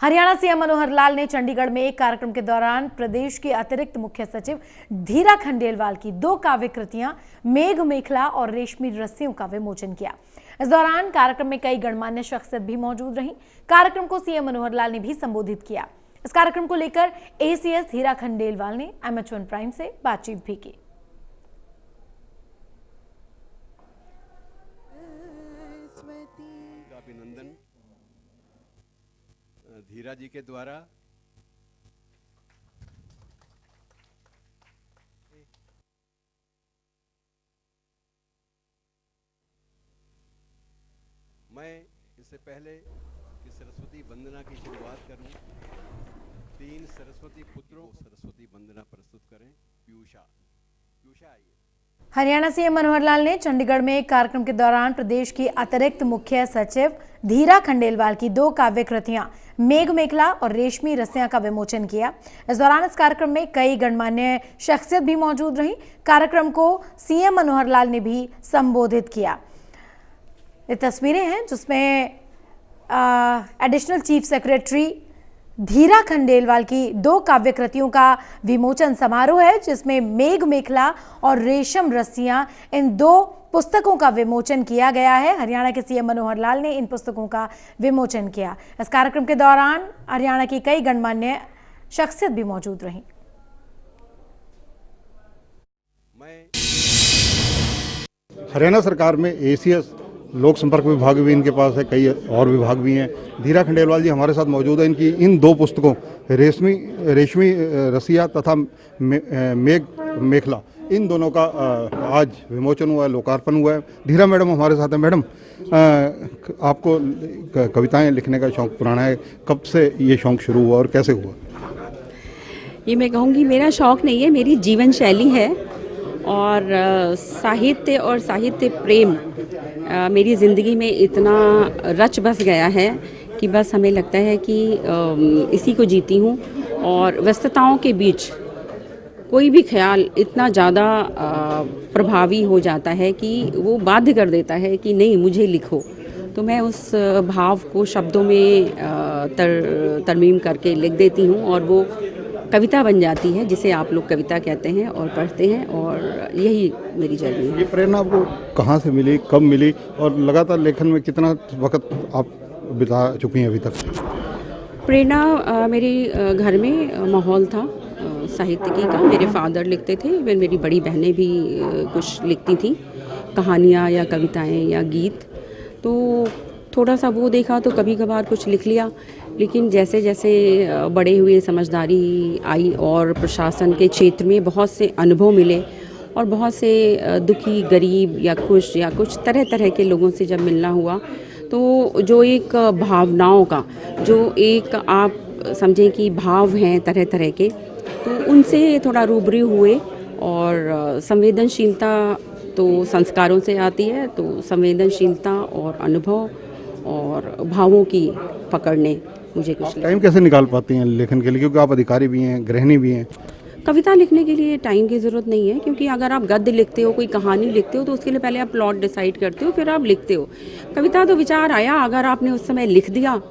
Haryana CM Manohar Lal ने चंडीगढ़ में एक कार्यक्रम के दौरान प्रदेश के अतिरिक्त मुख्य सचिव धीरा खंडेलवाल की 2 काव्य कृतियां मेघ मेखला और रेशमी रस्सियों का विमोचन किया। इस दौरान कार्यक्रम में कई गणमान्य शख्सियत भी मौजूद रहीं। कार्यक्रम को सीएम मनोहर लाल ने भी संबोधित किया। इस कार्यक्रम को लेकर एसीएस धीरा खंडेलवाल ने MH1 प्राइम से बातचीत भी की। अभिनंदन धीरा जी के द्वारा मैं इससे पहले कि सरस्वती वंदना की शुरुआत करूं, 3 सरस्वती पुत्रों को सरस्वती वंदना प्रस्तुत करें। पीयूषा आइए। हरियाणा सीएम मनोहर लाल ने चंडीगढ़ में एक कार्यक्रम के दौरान प्रदेश की अतिरिक्त मुख्य सचिव धीरा खंडेलवाल की 2 काव्य कृतियां मेघ मेखला और रेशमी रस्सियां का विमोचन किया। इस दौरान इस कार्यक्रम में कई गणमान्य शख्सियत भी मौजूद रहीं। कार्यक्रम को सीएम मनोहर लाल ने भी संबोधित किया। ये तस्वीरें हैं जिसमें एडिशनल चीफ सेक्रेटरी धीरा खंडेलवाल की 2 काव्य कृतियों का विमोचन समारोह है, जिसमें मेघ मेखला और रेशम रस्सियां, इन 2 पुस्तकों का विमोचन किया गया है। हरियाणा के सीएम मनोहर लाल ने इन पुस्तकों का विमोचन किया। इस कार्यक्रम के दौरान हरियाणा की कई गणमान्य शख्सियत भी मौजूद रहीं। हरियाणा सरकार में एसीएस लोक संपर्क विभाग भी इनके पास है, कई और विभाग भी हैं। धीरा खंडेलवाल जी हमारे साथ मौजूद हैं। इनकी इन 2 पुस्तकों रेशमी रसिया तथा मेघ मेखला, इन दोनों का आज विमोचन हुआ है, लोकार्पण हुआ है। धीरा मैडम हमारे साथ हैं। मैडम, आपको कविताएं लिखने का शौक पुराना है, कब से ये शौक शुरू हुआ और कैसे हुआ? ये मैं कहूँगी मेरा शौक नहीं है, मेरी जीवन शैली है। और साहित्य और साहित्य प्रेम मेरी ज़िंदगी में इतना रच बस गया है कि बस हमें लगता है कि इसी को जीती हूँ। और व्यस्तताओं के बीच कोई भी ख्याल इतना ज़्यादा प्रभावी हो जाता है कि वो बाध्य कर देता है कि नहीं, मुझे लिखो। तो मैं उस भाव को शब्दों में तरमीम करके लिख देती हूँ और वो कविता बन जाती है, जिसे आप लोग कविता कहते हैं और पढ़ते हैं। और यही मेरी जर्नी है। ये प्रेरणा आपको कहाँ से मिली, कब मिली और लगातार लेखन में कितना वक्त आप बिता चुकी हैं अभी तक? प्रेरणा मेरे घर में माहौल था साहित्यिकी का। मेरे फादर लिखते थे, फिर मेरी बड़ी बहनें भी कुछ लिखती थीं, कहानियाँ या कविताएँ या गीत। तो थोड़ा सा वो देखा तो कभी कभार कुछ लिख लिया। लेकिन जैसे जैसे बड़े हुए, समझदारी आई और प्रशासन के क्षेत्र में बहुत से अनुभव मिले और बहुत से दुखी, गरीब या खुश या कुछ तरह तरह के लोगों से जब मिलना हुआ, तो जो एक भावनाओं का, जो एक आप समझें कि भाव हैं तरह तरह के, तो उनसे थोड़ा रूबरू हुए। और संवेदनशीलता तो संस्कारों से आती है, तो संवेदनशीलता और अनुभव और भावों की पकड़ने मुझे कुछ टाइम कैसे निकाल पाती हैं लेखन के लिए, क्योंकि आप अधिकारी भी हैं, गृहिणी भी हैं? कविता लिखने के लिए टाइम की ज़रूरत नहीं है, क्योंकि अगर आप गद्य लिखते हो, कोई कहानी लिखते हो, तो उसके लिए पहले आप प्लॉट डिसाइड करते हो, फिर आप लिखते हो। कविता तो विचार आया, अगर आपने उस समय लिख दिया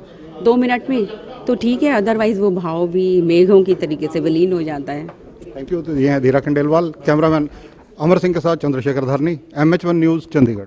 2 मिनट में तो ठीक है, अदरवाइज़ वो भाव भी मेघों की तरीके से विलीन हो जाता है। Thank you. तो ये हैं धीरा खंडेलवाल। कैमरामैन अमर सिंह के साथ चंद्रशेखर धरनी, MH1 न्यूज़, चंडीगढ़।